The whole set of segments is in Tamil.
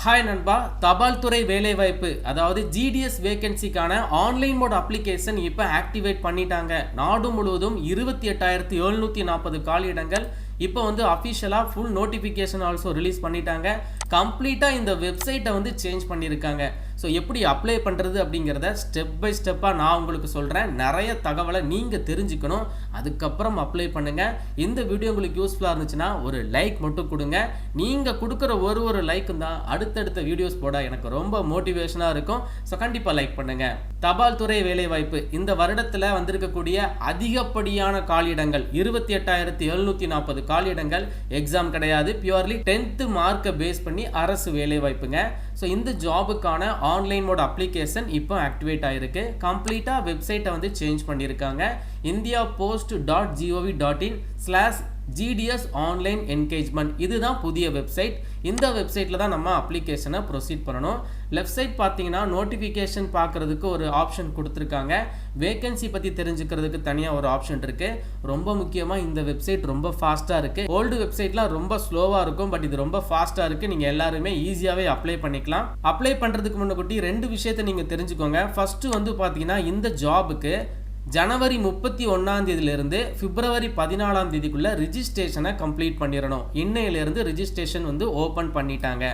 ஹாய் நண்பா, தபால் துறை வேலைவாய்ப்பு அதாவது ஜிடிஎஸ் வேகன்சிக்கான ஆன்லைன் மோட் அப்ளிகேஷன் இப்போ ஆக்டிவேட் பண்ணிட்டாங்க. நாடு முழுவதும் 28,740 காலியிடங்கள் இப்போ அஃபிஷியலாக ஃபுல் நோட்டிஃபிகேஷன் ஆல்சோ ரிலீஸ் பண்ணிட்டாங்க. கம்ப்ளீட்டாக இந்த வெப்சைட்டை சேஞ்ச் பண்ணியிருக்காங்க. ஸோ எப்படி அப்ளை பண்ணுறது அப்படிங்கிறத ஸ்டெப் பை ஸ்டெப்பாக நான் உங்களுக்கு சொல்கிறேன். நிறைய தகவலை நீங்கள் தெரிஞ்சுக்கணும், அதுக்கப்புறம் அப்ளை பண்ணுங்கள். இந்த வீடியோ உங்களுக்கு யூஸ்ஃபுல்லாக இருந்துச்சுன்னா ஒரு லைக் மட்டும் கொடுங்க. நீங்கள் கொடுக்குற ஒரு லைக்கும் தான் அடுத்தடுத்த வீடியோஸ் போட எனக்கு ரொம்ப மோட்டிவேஷனாக இருக்கும். ஸோ கண்டிப்பாக லைக் பண்ணுங்கள். தபால் துறை வேலைவாய்ப்பு இந்த வருடத்தில் வந்திருக்கக்கூடிய அதிகப்படியான காலியிடங்கள் 28,740 காலியிடங்கள். எக்ஸாம் கிடையாது, பியூர்லி 10th மார்க்கை பேஸ் பண்ணி அரசு வேலைவாய்ப்புங்க. ஸோ இந்த ஜாபுக்கான ஆன்லைன் மோட் அப்ளிகேஷன் இப்போ ஆக்டிவேட் ஆகிருக்கு. கம்ப்ளீட்டாக வெப்சைட்டை சேஞ்ச் பண்ணியிருக்காங்க. indiapost.gov.in/GDS ஆன்லைன் என்கேஜ்மெண்ட் இதுதான் புதிய வெப்சைட். இந்த வெப்சைட்டில் தான் நம்ம அப்ளிகேஷனை ப்ரொசீட் பண்ணணும். லெஃப்ட் சைட் பார்த்தீங்கன்னா நோட்டிஃபிகேஷன் பார்க்குறதுக்கு ஒரு ஆப்ஷன் கொடுத்துருக்காங்க. வேகன்சி பற்றி தெரிஞ்சுக்கிறதுக்கு தனியாக ஒரு ஆப்ஷன் இருக்குது. ரொம்ப முக்கியமாக இந்த வெப்சைட் ரொம்ப ஃபாஸ்ட்டாக இருக்குது. ஓல்டு வெப்சைட்லாம் ரொம்ப ஸ்லோவாக இருக்கும், பட் இது ரொம்ப ஃபாஸ்ட்டாக இருக்குது. நீங்கள் எல்லாருமே ஈஸியாகவே அப்ளை பண்ணிக்கலாம். அப்ளை பண்ணுறதுக்கு முன்னாடி 2 விஷயத்தை நீங்கள் தெரிஞ்சுக்கோங்க. ஃபஸ்ட்டு பார்த்தீங்கன்னா இந்த ஜாபுக்கு ஜனவரி 31 பிப்ரவரி 14 ரிஜிஸ்ட்ரேஷனை கம்ப்ளீட் பண்ணிடணும். இன்னையிலிருந்து ரிஜிஸ்ட்ரேஷன் ஓப்பன் பண்ணிட்டாங்க.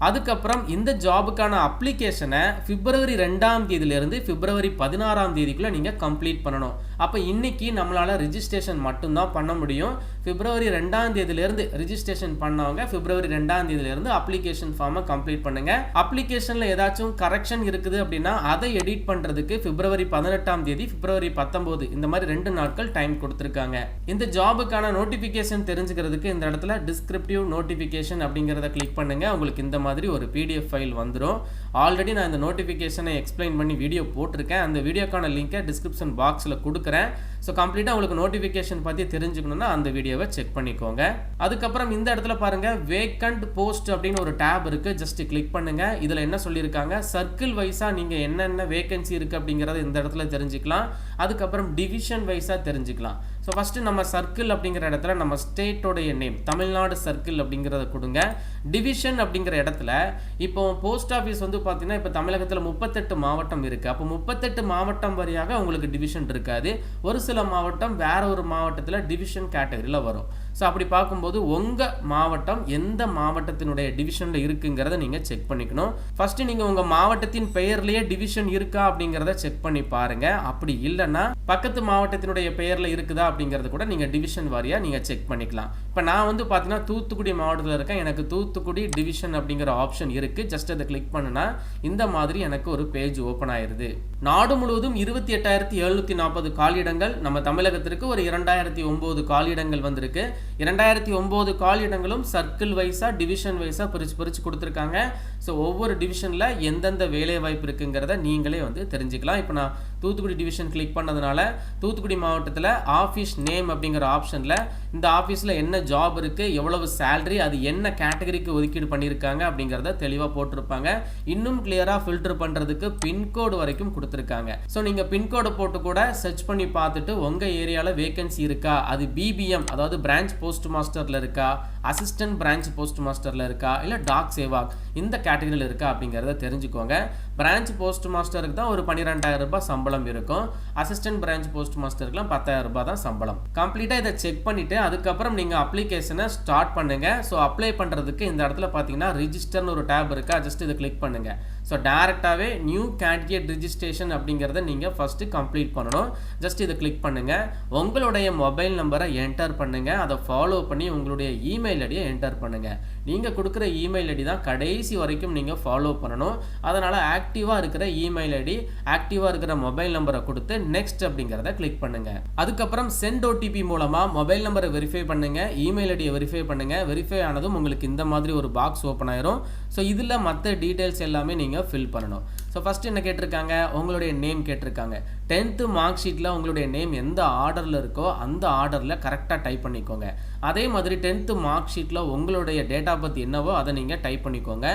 அதுக்கப்புறம் இந்த ஜாபுக்கான அப்ளிகேஷனை பிப்ரவரி 2 பிப்ரவரி 16 நீங்கள் கம்ப்ளீட் பண்ணணும். அப்போ இன்னைக்கு நம்மளால் ரிஜிஸ்ட்ரேஷன் மட்டும்தான் பண்ண முடியும். பிப்ரவரி 2 ரிஜிஸ்ட்ரேஷன் பண்ணவங்க பிப்ரவரி 2 அப்ளிகேஷன் ஃபார்மை கம்ப்ளீட் பண்ணுங்க. அப்ளிகேஷனில் ஏதாச்சும் கரெக்ஷன் இருக்குது அப்படின்னா அதை எடிட் பண்ணுறதுக்கு பிப்ரவரி 18 பிப்ரவரி 19 இந்த மாதிரி 2 நாட்கள் டைம் கொடுத்துருக்காங்க. இந்த ஜாபுக்கான நோட்டிஃபிகேஷன் தெரிஞ்சுக்கிறதுக்கு இந்த இடத்துல டிஸ்கிரிப்டிவ் நோட்டிஃபிகேஷன் அப்படிங்கிறத கிளிக் பண்ணுங்க. உங்களுக்கு இந்த மாதிரி ஒரு PDF ஃபைல் வந்துடும். ஆல்ரெடி நான் இந்த நோட்டிஃபிகேஷனை எக்ஸ்பிளைன் பண்ணி வீடியோ போட்டிருக்கேன். அந்த வீடியோக்கான லிங்கை டிஸ்கிரிப்ஷன் பாக்ஸில் கொடுக்குறேன். ஸோ கம்ப்ளீட்டாக உங்களுக்கு நோட்டிஃபிகேஷன் பற்றி தெரிஞ்சுக்கணுன்னா அந்த வீடியோவை செக் பண்ணிக்கோங்க. அதுக்கப்புறம் இந்த இடத்துல பாருங்கள், வேக்கண்ட் போஸ்ட் அப்படின்னு ஒரு டேப் இருக்குது. ஜஸ்ட் கிளிக் பண்ணுங்கள். இதில் என்ன சொல்லியிருக்காங்க, சர்க்கிள் வைஸாக நீங்கள் என்னென்ன வேகன்சி இருக்குது அப்படிங்கிறத இந்த இடத்துல தெரிஞ்சுக்கலாம். அதுக்கப்புறம் டிவிஷன் வைஸாக தெரிஞ்சுக்கலாம். ஸோ ஃபஸ்ட்டு நம்ம சர்க்கிள் அப்படிங்கிற இடத்துல நம்ம ஸ்டேட்டோடைய நேம் தமிழ்நாடு சர்க்கிள் அப்படிங்கிறத கொடுங்க. டிவிஷன் அப்படிங்கிற இடத்துல இப்போ போஸ்ட் ஆஃபீஸ் பார்த்தீங்கன்னா இப்போ தமிழகத்தில் 38 மாவட்டம் இருக்குது. அப்போ 38 மாவட்டம் வழியாக உங்களுக்கு டிவிஷன் இருக்காது. ஒரு சில மாவட்டம் வேற ஒரு மாவட்டத்தில் டிவிஷன் கேட்டகரியில் வரும். ஸோ அப்படி பார்க்கும்போது உங்கள் மாவட்டம் எந்த மாவட்டத்தினுடைய டிவிஷனில் இருக்குங்கிறத நீங்கள் செக் பண்ணிக்கணும். ஃபஸ்ட்டு நீங்கள் உங்கள் மாவட்டத்தின் பெயர்லேயே டிவிஷன் இருக்கா அப்படிங்கிறத செக் பண்ணி பாருங்கள். அப்படி இல்லைன்னா பக்கத்து மாவட்டத்தினுடைய பெயரில் இருக்குதா அப்படிங்கிறத கூட நீங்கள் டிவிஷன் வாரியாக நீங்கள் செக் பண்ணிக்கலாம். இப்போ நான் பார்த்தீங்கன்னா தூத்துக்குடி மாவட்டத்தில் இருக்கேன். எனக்கு தூத்துக்குடி டிவிஷன் அப்படிங்கிற ஆப்ஷன் இருக்குது. ஜஸ்ட் அதை கிளிக் பண்ணுனா இந்த மாதிரி எனக்கு ஒரு பேஜ் ஓப்பன் ஆயிருது. நாடு முழுவதும் 28,740 காலியிடங்கள். நம்ம தமிழகத்திற்கு ஒரு 2009 காலியிடங்கள் வந்திருக்கு. 2009 காலியிடங்களும் சர்க்கிள் வைஸாக டிவிஷன் வைஸாக பிரித்து கொடுத்துருக்காங்க. ஸோ ஒவ்வொரு டிவிஷனில் எந்தெந்த வேலை வாய்ப்பு இருக்குங்கிறத நீங்களே தெரிஞ்சுக்கலாம். இப்போ நான் தூத்துக்குடி டிவிஷன் கிளிக் பண்ணதுனால தூத்துக்குடி மாவட்டத்தில் ஆஃபீஸ் நேம் அப்படிங்கிற ஆப்ஷனில் இந்த ஆஃபீஸில் என்ன ஜாப் இருக்குது, எவ்வளவு சேலரி, அது என்ன கேட்டகரிக்கு ஒதுக்கீடு பண்ணியிருக்காங்க அப்படிங்கிறத தெளிவாக போட்டிருப்பாங்க. இன்னும் கிளியராக ஃபில்டர் பண்ணுறதுக்கு பின்கோடு வரைக்கும் கொடுத்துருக்காங்க. ஸோ நீங்கள் பின்கோடை போட்டு கூட சர்ச் பண்ணி பார்த்துட்டு உங்கள் ஏரியாவில் வேகன்சி இருக்கா, அது BBM அதாவது பிரான்ச் போஸ்ட் மாஸ்டரில் இருக்கா, அசிஸ்டன்ட் பிரான்ச் போஸ்ட் மாஸ்டரில் இருக்கா, இல்லை டாக் சேவாக் இந்த கேட்டகரியில் இருக்கா அப்படிங்கிறத தெரிஞ்சுக்கோங்க. பிரான்ச் போஸ்ட் மாஸ்டருக்கு தான் ஒரு 12,000 ரூபாய் சம்பளம் இருக்கும். அசிஸ்டன்ட் பிரான்ச் போஸ்ட் மாஸ்டருக்குலாம் 10,000 ரூபாய் தான் சம்பளம். கம்ப்ளீட்டாக இதை செக் பண்ணிவிட்டு அதுக்கப்புறம் நீங்கள் அப்ளிகேஷனை ஸ்டார்ட் பண்ணுங்கள். ஸோ அப்ளை பண்ணுறதுக்கு இந்த இடத்துல பார்த்தீங்கன்னா ரிஜிஸ்டர்னு ஒரு டேப் இருக்கா. ஜஸ்ட் இதை கிளிக் பண்ணுங்கள். ஸோ டேரெக்டாகவே நியூ கேண்டிடேட் ரிஜிஸ்ட்ரேஷன் அப்படிங்கிறத நீங்கள் ஃபஸ்ட்டு கம்ப்ளீட் பண்ணணும். ஜஸ்ட் இதை கிளிக் பண்ணுங்கள். உங்களுடைய மொபைல் நம்பரை என்டர் பண்ணுங்கள். அதை ஃபாலோ பண்ணி உங்களுடைய இமெயில் ஐடியை என்டர் பண்ணுங்கள். நீங்கள் கொடுக்குற இமெயில் ஐடி தான் கடைசி வரைக்கும் நீங்கள் ஃபாலோ பண்ணணும். அதனால் ஆக்டிவாக இருக்கிற இமெயில் ஐடி, ஆக்டிவாக இருக்கிற மொபைல் நம்பரை கொடுத்து நெக்ஸ்ட் அப்படிங்கிறத கிளிக் பண்ணுங்கள். அதுக்கப்புறம் சென்ட் OTP மூலமாக மொபைல் நம்பரை வெரிஃபை பண்ணுங்கள், இமெயில் ஐடியை வெரிஃபை பண்ணுங்கள். வெரிஃபை ஆனதும் உங்களுக்கு இந்த மாதிரி ஒரு பாக்ஸ் ஓப்பன் ஆயிரும். ஸோ இதில் மற்ற டீட்டெயில்ஸ் எல்லாமே நீங்கள் ஃபில் பண்ணணும். ஸோ ஃபஸ்ட்டு என்ன கேட்டிருக்காங்க, உங்களுடைய நேம் கேட்டிருக்காங்க. 10th மார்க் ஷீட்டில் உங்களுடைய நேம் எந்த ஆர்டரில் இருக்கோ அந்த ஆர்டரில் கரெக்டாக டைப் பண்ணிக்கோங்க. அதே மாதிரி 10th மார்க் ஷீட்டில் உங்களுடைய டேட் ஆஃப் பர்த் என்னவோ அதை நீங்கள் டைப் பண்ணிக்கோங்க.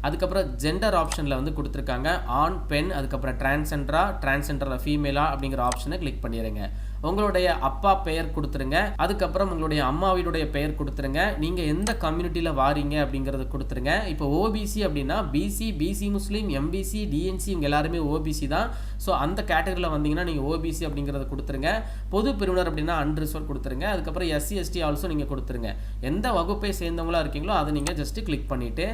அதுக்கப்புறம் ஜெண்டர் ஆப்ஷனில் கொடுத்துருக்காங்க ஆன் பெண், அதுக்கப்புறம் டிரான்ஸ்ஜெண்டரில் ஃபீமேலா அப்படிங்கிற ஆப்ஷனை கிளிக் பண்ணிடுங்க. உங்களுடைய அப்பா பெயர் கொடுத்துருங்க, அதுக்கப்புறம் உங்களுடைய அம்மாவினுடைய பெயர் கொடுத்துருங்க, நீங்கள் எந்த கம்யூனிட்டியில் வாரீங்க அப்படிங்கிறத கொடுத்துருங்க. இப்போ ஓபிசி அப்படின்னா பிசி, பிசி முஸ்லீம், எம்பிசி, டிஎன்சி இவங்க எல்லாருமே ஓபிசி தான். ஸோ அந்த கேட்டகரியில் வந்தீங்கன்னா நீங்கள் ஓபிசி அப்படிங்கிறத கொடுத்துருங்க. பொது பிரிவினர் அப்படின்னா அன்ரிசர்வ் கொடுத்துருங்க. அதுக்கப்புறம் எஸ்சி எஸ்டி ஆல்சோ நீங்கள் கொடுத்துருங்க. எந்த வகுப்பை சேர்ந்தவங்களா இருக்கீங்களோ அதை நீங்கள் ஜஸ்ட் கிளிக் பண்ணிவிட்டு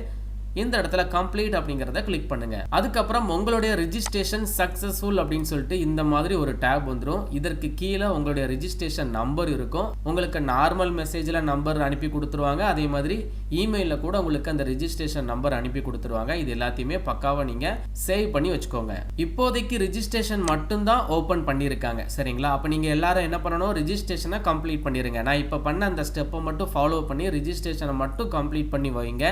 இந்த இடத்துல கம்ப்ளீட் அப்படிங்கிறத கிளிக் பண்ணுங்க. அதுக்கப்புறம் உங்களுடைய ரிஜிஸ்ட்ரேஷன் சக்சஸ்ஃபுல் அப்படின்னு சொல்லிட்டு இந்த மாதிரி ஒரு டேப் வந்துடும். இதற்கு கீழே உங்களுடைய ரிஜிஸ்ட்ரேஷன் நம்பர் இருக்கும். உங்களுக்கு நார்மல் மெசேஜில் நம்பர் அனுப்பி கொடுத்துருவாங்க. அதே மாதிரி இமெயிலில் கூட உங்களுக்கு அந்த ரிஜிஸ்ட்ரேஷன் நம்பர் அனுப்பி கொடுத்துருவாங்க. இது எல்லாத்தையுமே பக்காவாக நீங்கள் சேவ் பண்ணி வச்சுக்கோங்க. இப்போதைக்கு ரிஜிஸ்ட்ரேஷன் மட்டும்தான் ஓப்பன் பண்ணியிருக்காங்க, சரிங்களா? அப்போ நீங்கள் எல்லாரும் என்ன பண்ணணும், ரிஜிஸ்ட்ரேஷனை கம்ப்ளீட் பண்ணிடுங்க. நான் இப்போ பண்ண அந்த ஸ்டெப்பை மட்டும் ஃபாலோ பண்ணி ரிஜிஸ்ட்ரேஷனை மட்டும் கம்ப்ளீட் பண்ணி வைங்க.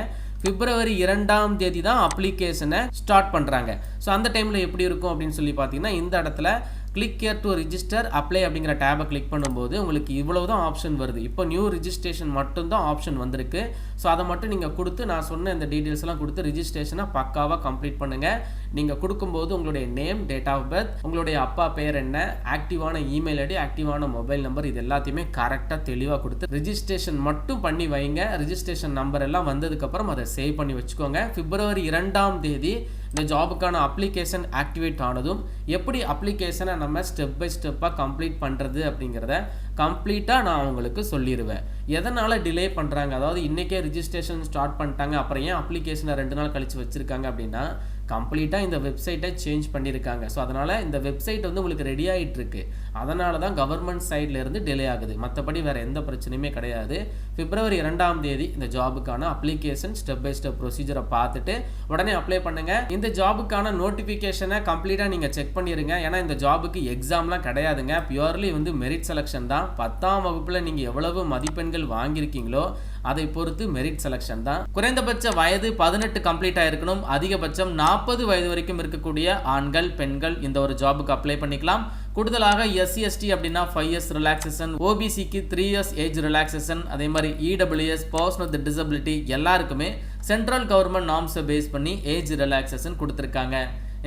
பிப்ரவரி 2ஆம் தேதி தான் அப்ளிகேஷனை ஸ்டார்ட் பண்ணுறாங்க. ஸோ அந்த டைமில் எப்படி இருக்கும் அப்படின்னு சொல்லி பார்த்தீங்கன்னா, இந்த இடத்துல click here to register apply அப்படிங்கிற டேபை கிளிக் பண்ணும்போது உங்களுக்கு இவ்வளவு தான் ஆப்ஷன் வருது. இப்போ நியூ ரிஜிஸ்ட்ரேஷன் மட்டும்தான் ஆப்ஷன் வந்திருக்கு. ஸோ அதை மட்டும் நீங்கள் கொடுத்து நான் சொன்ன இந்த டீட்டெயில்ஸ் எல்லாம் கொடுத்து ரிஜிஸ்ட்ரேஷனை பக்காவாக கம்ப்ளீட் பண்ணுங்கள். நீங்கள் கொடுக்கும்போது உங்களுடைய நேம், டேட் ஆஃப் பர்த், உங்களுடைய அப்பா பெயர் என்ன, ஆக்டிவான இமெயில் ஐடி, ஆக்டிவான மொபைல் நம்பர், இது எல்லாத்தையுமே கரெக்டாக தெளிவாக கொடுத்து ரிஜிஸ்ட்ரேஷன் மட்டும் பண்ணி வைங்க. ரிஜிஸ்ட்ரேஷன் நம்பர் எல்லாம் வந்ததுக்கப்புறம் அதை சேவ் பண்ணி வச்சுக்கோங்க. பிப்ரவரி 2ஆம் தேதி இந்த ஜாபுக்கான அப்ளிகேஷன் ஆக்டிவேட் ஆனதும் எப்படி அப்ளிகேஷனை நம்ம ஸ்டெப் பை ஸ்டெப்பாக கம்ப்ளீட் பண்ணுறது அப்படிங்கிறத கம்ப்ளீட்டாக நான் உங்களுக்கு சொல்லிடுவேன். எதனால் டிலே பண்ணுறாங்க, அதாவது இன்றைக்கே ரிஜிஸ்ட்ரேஷன் ஸ்டார்ட் பண்ணிட்டாங்க, அப்புறம் ஏன் அப்ளிகேஷனை 2 நாள் கழித்து வச்சுருக்காங்க அப்படின்னா, கம்ப்ளீட்டாக இந்த வெப்சைட்டை சேஞ்ச் பண்ணியிருக்காங்க. ஸோ அதனால் இந்த வெப்சைட் வந்து உங்களுக்கு ரெடி ஆகிட்டு இருக்கு. அதனால தான் கவர்மெண்ட் சைடில் இருந்து டிலே ஆகுது. மற்றபடி வேறு எந்த பிரச்சனையுமே கிடையாது. பிப்ரவரி 2ஆம் தேதி இந்த ஜாபுக்கான அப்ளிகேஷன் ஸ்டெப் பை ஸ்டெப் ப்ரொசீஜரை பார்த்துட்டு உடனே அப்ளை பண்ணுங்கள். இந்த ஜாபுக்கான நோட்டிஃபிகேஷனை கம்ப்ளீட்டாக நீங்கள் செக் பண்ணிடுங்க. ஏன்னா இந்த ஜாபுக்கு எக்ஸாம்லாம் கிடையாதுங்க. பியூர்லி வந்து மெரிட் செலெக்ஷன் தான். 10ஆம் வகுப்பில் நீங்கள் எவ்வளவு மதிப்பெண்கள் வாங்கியிருக்கீங்களோ அதை பொறுத்து மெரிட் செலெக்ஷன் தான். குறைந்தபட்ச வயது 18 கம்ப்ளீட் ஆயிருக்கணும். அதிகபட்சம் 40 வயது வரைக்கும் இருக்கக்கூடிய ஆண்கள், பெண்கள் இந்த ஒரு ஜாபுக்கு அப்ளை பண்ணிக்கலாம். கூடுதலாக எஸ்சி எஸ்டி அப்படின்னா 5 இயர்ஸ் ரிலாக்ஸேஷன், ஓபிசிக்கு 3 இயர்ஸ் ஏஜ் ரிலாக்ஸேஷன், அதே மாதிரி இடபிள்யூஎஸ், பர்சன் வித் டிசபிலிட்டி எல்லாருக்குமே சென்ட்ரல் கவர்மெண்ட் நார்ம்ஸை பேஸ் பண்ணி ஏஜ் ரிலாக்ஸேஷன் கொடுத்துருக்காங்க.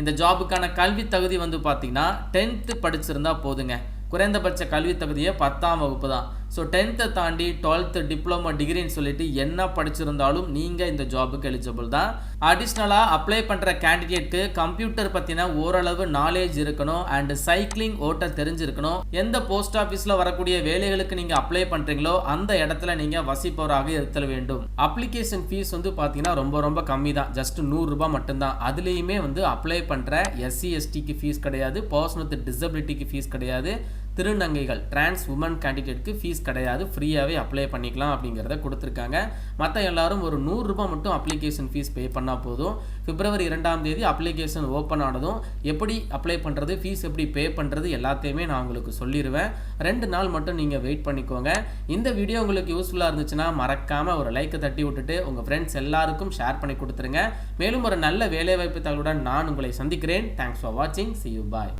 இந்த ஜாபுக்கான கல்வி தகுதி வந்து பார்த்தீங்கன்னா 10th படிச்சிருந்தா போதுங்க. குறைந்தபட்ச கல்வி தகுதியை 10ஆம் வகுப்பு தான். ஸோ 10th தாண்டி 12th டிப்ளமோ டிகிரின்னு சொல்லிட்டு என்ன படிச்சிருந்தாலும் நீங்கள் இந்த ஜாபுக்கு எலிஜிபிள் தான். அடிஷ்னலாக அப்ளை பண்ணுற கேண்டிடேட்க்கு கம்ப்யூட்டர் பற்றின ஓரளவு நாலேஜ் இருக்கணும் அண்ட் சைக்கிளிங் ஓட்ட தெரிஞ்சிருக்கணும். எந்த போஸ்ட் ஆஃபீஸில் வரக்கூடிய வேலைகளுக்கு நீங்கள் அப்ளை பண்ணுறீங்களோ அந்த இடத்துல நீங்கள் வசிப்பவராக இருத்தல் வேண்டும். அப்ளிகேஷன் ஃபீஸ் வந்து பார்த்தீங்கன்னா ரொம்ப கம்மி தான். ஜஸ்ட் 100 ரூபாய் மட்டும்தான். அதுலேயுமே வந்து அப்ளை பண்ணுற எஸ்சி எஸ்டிக்கு ஃபீஸ் கிடையாது, பர்சன் வித் டிசபிலிட்டிக்கு ஃபீஸ் கிடையாது, திருநங்கைகள் டிரான்ஸ் உமன் கேண்டிடேட்க்கு ஃபீஸ் கிடையாது, ஃப்ரீயாகவே அப்ளை பண்ணிக்கலாம் அப்படிங்கிறத கொடுத்துருக்காங்க. மற்ற எல்லாரும் ஒரு 100 ரூபாய் மட்டும் அப்ளிகேஷன் ஃபீஸ் பே பண்ணால் போதும். பிப்ரவரி 2ஆம் தேதி அப்ளிகேஷன் ஓப்பன் ஆனதும் எப்படி அப்ளை பண்ணுறது, ஃபீஸ் எப்படி பே பண்ணுறது எல்லாத்தையுமே நான் உங்களுக்கு சொல்லிடுவேன். 2 நாள் மட்டும் நீங்கள் வெயிட் பண்ணிக்கோங்க. இந்த வீடியோ உங்களுக்கு யூஸ்ஃபுல்லாக இருந்துச்சுன்னா மறக்காமல் ஒரு லைக்கை தட்டி விட்டுட்டு உங்கள் ஃப்ரெண்ட்ஸ் எல்லாருக்கும் ஷேர் பண்ணி கொடுத்துருங்க. மேலும் ஒரு நல்ல வேலைவாய்ப்பு தகவலுடன் நான் உங்களை சந்திக்கிறேன். தேங்க்ஸ் ஃபார் வாட்சிங். See you. Bye.